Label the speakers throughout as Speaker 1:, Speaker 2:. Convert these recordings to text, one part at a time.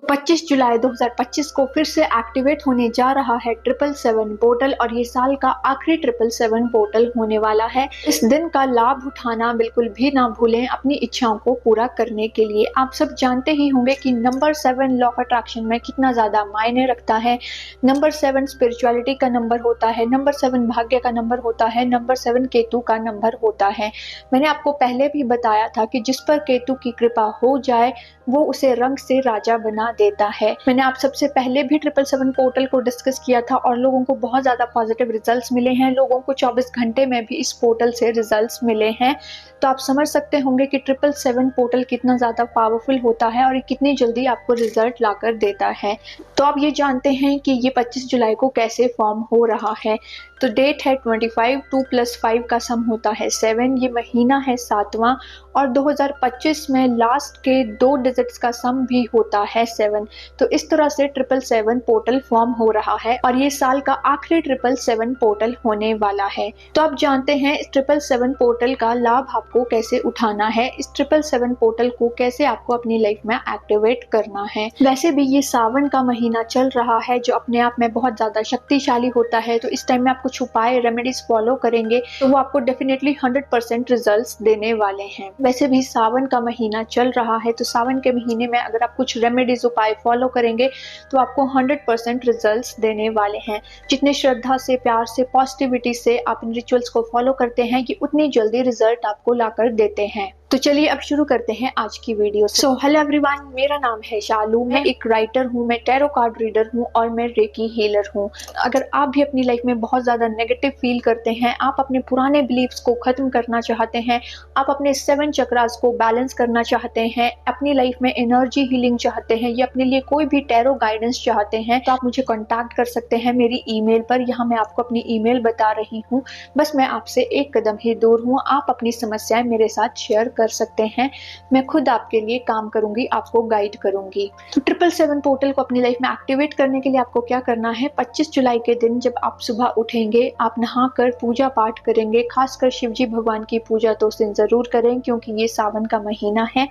Speaker 1: 25 जुलाई 2025 को फिर से एक्टिवेट होने जा रहा है 777 पोर्टल और ये साल का आखिरी 777 पोर्टल होने वाला है। इस दिन का लाभ उठाना बिल्कुल भी ना भूलें अपनी इच्छाओं को पूरा करने के लिए। आप सब जानते ही होंगे कि नंबर 7 लॉ ऑफ अट्रैक्शन में कितना ज़्यादा मायने रखता है। नंबर 7 स्पिरिचुअलिटी का नंबर होता है, नंबर 7 भाग्य का नंबर होता है, नंबर 7 केतु का नंबर होता है। मैंने आपको पहले भी बताया था कि जिस पर केतु की कृपा हो जाए वो उसे रंग से राजा बना देता है। मैंने आप सबसे पहले भी 777 पोर्टल को डिस्कस किया था और लोगों को बहुत ज़्यादा पॉजिटिव रिजल्ट्स मिले हैं। लोगों को 24 घंटे में भी इस पोर्टल से रिजल्ट्स मिले हैं। तो आप समझ सकते होंगे कि 777 पोर्टल कितना ज़्यादा पावरफुल होता है और कितनी जल्दी आपको रिजल्ट लाकर देता है। तो आप ये जानते हैं कि ये 25 जुलाई को कैसे फॉर्म हो रहा है। तो डेट है 25, 2 + 5 का सम होता है 7, ये महीना है 7वां और 2025 में लास्ट के 2 डिजिट्स का सम भी होता है 7। तो इस तरह से 777 पोर्टल फॉर्म हो रहा है और ये साल का आखिरी 777 पोर्टल होने वाला है। तो आप जानते हैं इस 777 पोर्टल का लाभ आपको कैसे उठाना है, इस 777 पोर्टल को कैसे आपको अपनी लाइफ में एक्टिवेट करना है। वैसे भी ये सावन का महीना चल रहा है जो अपने आप में बहुत ज़्यादा शक्तिशाली होता है। तो इस टाइम में आप कुछ उपाय रेमेडीज फॉलो करेंगे तो वो आपको डेफिनेटली 100% रिजल्ट्स देने वाले हैं। वैसे भी सावन का महीना चल रहा है तो सावन के महीने में अगर आप कुछ रेमेडीज उपाय फॉलो करेंगे तो आपको 100% रिजल्ट्स देने वाले हैं। जितने श्रद्धा से, प्यार से, पॉजिटिविटी से आप इन रिचुअल्स को फॉलो करते हैं कि उतनी जल्दी रिजल्ट आपको लाकर देते हैं। तो चलिए अब शुरू करते हैं आज की वीडियो। सो हेलो एवरीवन, मेरा नाम है शालू, मैं एक राइटर हूँ, मैं टैरो कार्ड रीडर हूँ और मैं रेकी हीलर हूँ। अगर आप भी अपनी लाइफ में बहुत ज़्यादा नेगेटिव फील करते हैं, आप अपने पुराने बिलीव्स को ख़त्म करना चाहते हैं, आप अपने 7 चक्रास को बैलेंस करना चाहते हैं, अपनी लाइफ में एनर्जी हीलिंग चाहते हैं या अपने लिए कोई भी टैरो गाइडेंस चाहते हैं, तो आप मुझे कॉन्टैक्ट कर सकते हैं मेरी ईमेल पर। यहाँ मैं आपको अपनी ईमेल बता रही हूँ, बस मैं आपसे एक कदम ही दूर हूँ। आप अपनी समस्याएं मेरे साथ शेयर कर सकते हैं, मैं खुद आपके लिए काम करूंगी, आपको गाइड करूंगी। तो 777 पोर्टल को अपनी लाइफ में एक्टिवेट करने के लिए आपको क्या करना है, 25 जुलाई के दिन जब आप सुबह उठेंगे, आप नहाकर पूजा पाठ करेंगे। खासकर शिव जी भगवान की पूजा तो उस दिन जरूर करें क्योंकि ये सावन का महीना है।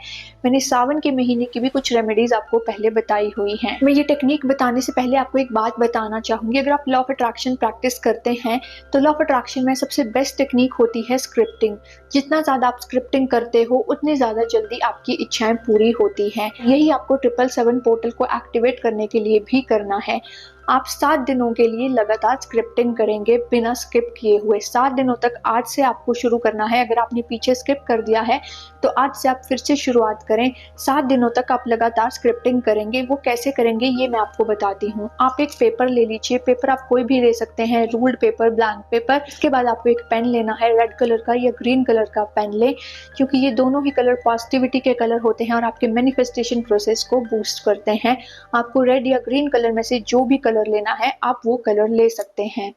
Speaker 1: मैंने सावन के महीने की भी कुछ रेमेडीज आपको पहले बताई हुई हैं। मैं ये टेक्निक बताने से पहले आपको एक बात बताना चाहूंगी। अगर आप लॉ ऑफ अट्रैक्शन प्रैक्टिस करते हैं तो लॉ ऑफ अट्रैक्शन में सबसे बेस्ट टेक्निक होती है स्क्रिप्टिंग। जितना ज़्यादा आप स्क्रिप्टिंग करते हो उतनी ज़्यादा जल्दी आपकी इच्छाएं पूरी होती हैं। यही आपको 777 पोर्टल को एक्टिवेट करने के लिए भी करना है। आप 7 दिनों के लिए लगातार स्क्रिप्टिंग करेंगे बिना स्किप किए हुए। 7 दिनों तक आज से आपको शुरू करना है। अगर आपने पीछे स्किप कर दिया है तो आज से आप फिर से शुरुआत करें। 7 दिनों तक आप लगातार स्क्रिप्टिंग करेंगे। वो कैसे करेंगे ये मैं आपको बताती हूँ। आप एक पेपर ले लीजिए, पेपर आप कोई भी ले सकते हैं, रूल्ड पेपर, ब्लैंक पेपर। इसके बाद आपको एक पेन लेना है, रेड कलर का या ग्रीन कलर का पेन लें क्योंकि ये दोनों ही कलर पॉजिटिविटी के कलर होते हैं और आपके मैनिफेस्टेशन प्रोसेस को बूस्ट करते हैं। आपको रेड या ग्रीन कलर में से जो भी कलर लेना है आप वो कलर ले सकते हैं।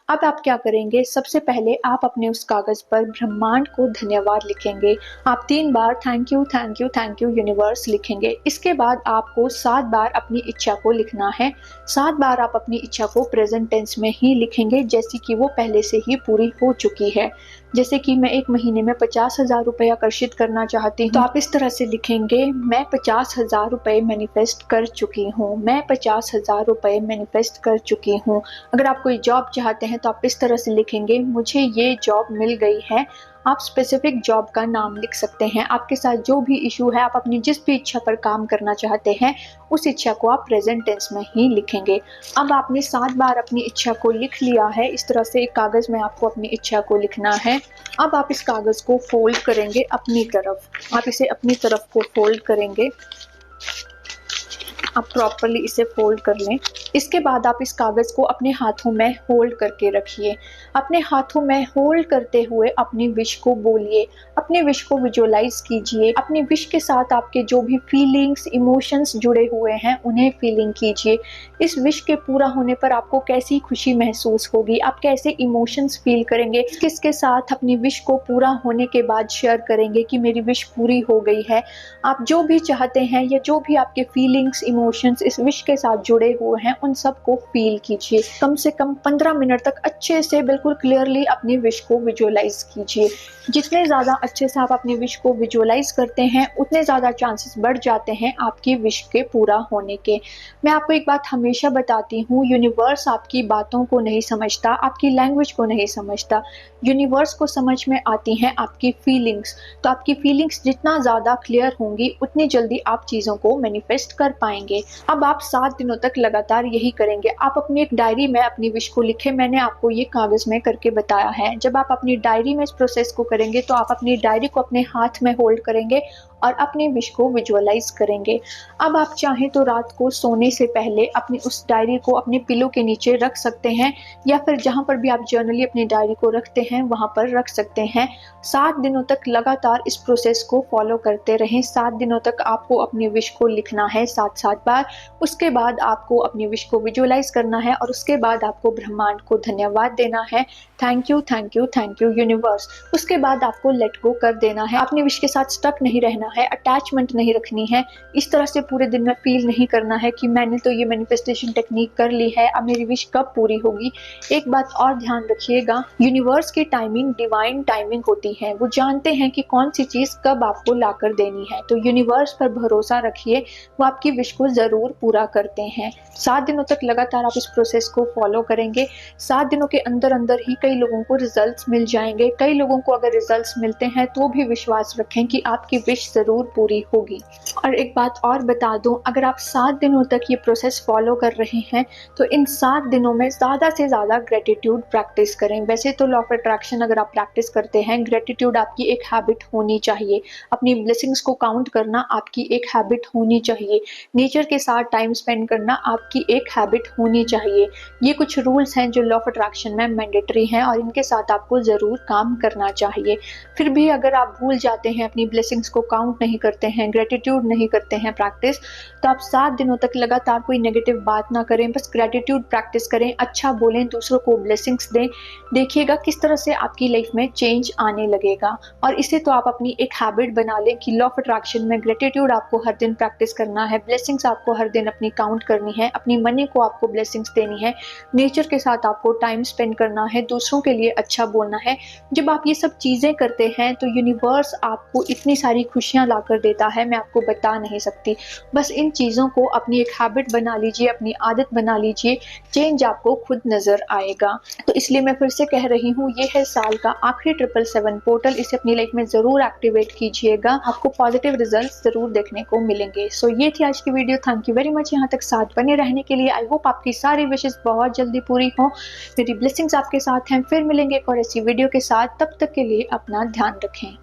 Speaker 1: अब आप क्या करेंगे, सबसे पहले आप अपने उस कागज पर ब्रह्मांड को धन्यवाद लिखेंगे। आप 3 बार thank you thank you thank you universe लिखेंगे। इसके बाद आपको 7 बार अपनी इच्छा को लिखना है। 7 बार आप अपनी इच्छा को प्रेजेंट टेंस में ही लिखेंगे जैसे कि वो पहले से ही पूरी हो चुकी है। जैसे कि मैं 1 महीने में 50,000 रुपये आकर्षित करना चाहती हूँ तो आप इस तरह से लिखेंगे, मैं 50,000 रुपये मैनिफेस्ट कर चुकी हूँ, मैं 50,000 रुपये मैनिफेस्ट कर चुकी हूँ। अगर आप कोई जॉब चाहते हैं तो आप इस तरह से लिखेंगे, मुझे ये जॉब मिल गई है। आप स्पेसिफिक जॉब का नाम लिख सकते हैं। आपके साथ जो भी इशू है, आप अपनी जिस भी इच्छा पर काम करना चाहते हैं उस इच्छा को आप प्रेजेंट टेंस में ही लिखेंगे। अब आपने 7 बार अपनी इच्छा को लिख लिया है। इस तरह से एक कागज में आपको अपनी इच्छा को लिखना है। अब आप इस कागज को फोल्ड करेंगे अपनी तरफ। आप इसे अपनी तरफ को फोल्ड करेंगे। आप प्रॉपरली इसे फोल्ड कर लें। इसके बाद आप इस कागज को अपने हाथों में होल्ड करके रखिए। अपने हाथों में होल्ड करते हुए अपनी विश को बोलिए, अपने विश को विजुअलाइज कीजिए। अपनी विश के साथ आपके जो भी फीलिंग्स, इमोशंस जुड़े हुए हैं उन्हें फीलिंग कीजिए। इस विश के पूरा होने पर आपको कैसी खुशी महसूस होगी, आप कैसे इमोशंस फील करेंगे, किसके साथ अपनी विश को पूरा होने के बाद शेयर करेंगे कि मेरी विश पूरी हो गई है। आप जो भी चाहते हैं या जो भी आपके फीलिंग्स, इमोशंस इस विश के साथ जुड़े हुए हैं उन सब को फील कीजिए। कम से कम 15 मिनट तक अच्छे से बिल्कुल क्लियरली अपनी विश को विजुअलाइज कीजिए। जितने ज़्यादा अच्छे से आप अपनी विश को विजुअलाइज करते हैं, उतने ज़्यादा चांसेस बढ़ जाते हैं आपकी विश के पूरा होने के। मैं आपको एक बात हमेशा बताती हूँ, यूनिवर्स आपकी बातों को नहीं समझता, आपकी लैंग्वेज को नहीं समझता। यूनिवर्स को समझ में आती हैं आपकी फीलिंग्स। तो आपकी फीलिंग्स जितना ज़्यादा क्लियर होंगी, उतनी जल्दी आप चीज़ों को मैनिफेस्ट कर पाएंगे। अब आप 7 दिनों तक लगातार यही करेंगे। आप अपनी एक डायरी में अपनी विश को लिखें। मैंने आपको ये कागज़ में करके बताया है। जब आप अपनी डायरी में इस प्रोसेस को करेंगे, तो आप अपनी डायरी को अपने हाथ में होल्ड करेंगे और अपनी विश को विजुअलाइज करेंगे। अब आप चाहें तो रात को सोने से पहले अपनी उस डायरी को अपने पिलो के नीचे रख सकते हैं, या फिर जहाँ पर भी आप जर्नली अपनी डायरी को रखते हैं वहाँ पर रख सकते हैं। 7 दिनों तक लगातार इस प्रोसेस को फॉलो करते रहें। 7 दिनों तक आपको अपनी विश को लिखना है 7-7 बार। उसके बाद आपको अपनी विश को विजुअलाइज करना है और उसके बाद आपको ब्रह्मांड को धन्यवाद देना है। Thank you, thank you, thank you universe. उसके बाद आपको लेट गो कर देना है। अपनी विश के साथ स्टक नहीं रहना है, अटैचमेंट नहीं रखनी है। इस तरह से पूरे दिन में फील नहीं करना है कि मैंने तो ये मैनिफेस्टेशन टेक्निक कर ली है, अब मेरी विश कब पूरी होगी। एक बात और ध्यान रखिएगा, यूनिवर्स की टाइमिंग डिवाइन टाइमिंग होती है। वो जानते हैं कि कौन सी चीज़ कब आपको लाकर देनी है। तो यूनिवर्स पर भरोसा रखिए, वो आपकी विश को ज़रूर पूरा करते हैं। 7 दिनों तक लगातार आप इस प्रोसेस को फॉलो करेंगे। 7 दिनों के अंदर अंदर ही कई लोगों को रिजल्ट्स मिल जाएंगे। कई लोगों को अगर रिजल्ट्स मिलते हैं तो भी विश्वास रखें कि आपकी विश ज़रूर पूरी होगी। और एक बात और बता दूं, अगर आप 7 दिनों तक ये प्रोसेस फॉलो कर रहे हैं, तो इन 7 दिनों में ज़्यादा से ज़्यादा ग्रेटिट्यूड प्रैक्टिस करें। वैसे तो लॉ ऑफ अट्रैक्शन अगर आप प्रैक्टिस करते हैं, ग्रेटिट्यूड आपकी एक हैबिट होनी चाहिए। अपनी ब्लेसिंग्स को काउंट करना आपकी एक हैबिट होनी चाहिए। नेचर के साथ टाइम स्पेंड करना आपकी एक हैबिट होनी चाहिए। ये कुछ रूल्स हैं जो लॉ ऑफ अट्रैक्शन में मैंडेटरी हैं और इनके साथ आपको ज़रूर काम करना चाहिए। फिर भी अगर आप भूल जाते हैं, अपनी ब्लेसिंग्स को काउंट नहीं करते हैं, ग्रेटिट्यूड नहीं करते हैं प्रैक्टिस, तो आप 7 दिनों तक लगातार कोई नेगेटिव बात ना करें, बस ग्रेटिट्यूड प्रैक्टिस करें, अच्छा बोलें, दूसरों को ब्लेसिंग्स दें। देखिएगा किस तरह से आपकी लाइफ में चेंज आने लगेगा। और इसे तो आप अपनी एक हैबिट बना लें कि लॉ ऑफ अट्रैक्शन में ग्रेटिट्यूड आपको हर दिन प्रैक्टिस करना है, ब्लेसिंग्स आपको हर दिन अपनी काउंट करनी है, अपनी मनी को आपको ब्लेसिंग्स देनी है, नेचर के साथ आपको टाइम स्पेंड करना है, दूसरों के लिए अच्छा बोलना है। जब आप ये सब चीज़ें करते हैं तो यूनिवर्स आपको इतनी सारी खुशियाँ ला कर देता है, मैं आपको बता नहीं सकती। बस इन चीज़ों को अपनी एक हैबिट बना लीजिए, अपनी आदत बना लीजिए, चेंज आपको खुद नज़र आएगा। तो इसलिए मैं फिर से कह रही हूँ, ये है साल का आखिरी 777 पोर्टल। इसे अपनी लाइफ में ज़रूर एक्टिवेट कीजिएगा, आपको पॉजिटिव रिजल्ट ज़रूर देखने को मिलेंगे। सो ये थी आज की video. Thank you very much यहाँ तक साथ बने रहने के लिए। आई होप आपकी सारी विशेष बहुत जल्दी पूरी हो। मेरी ब्लेसिंग्स आपके साथ हैं। फिर मिलेंगे एक और ऐसी वीडियो के साथ। तब तक के लिए अपना ध्यान रखें।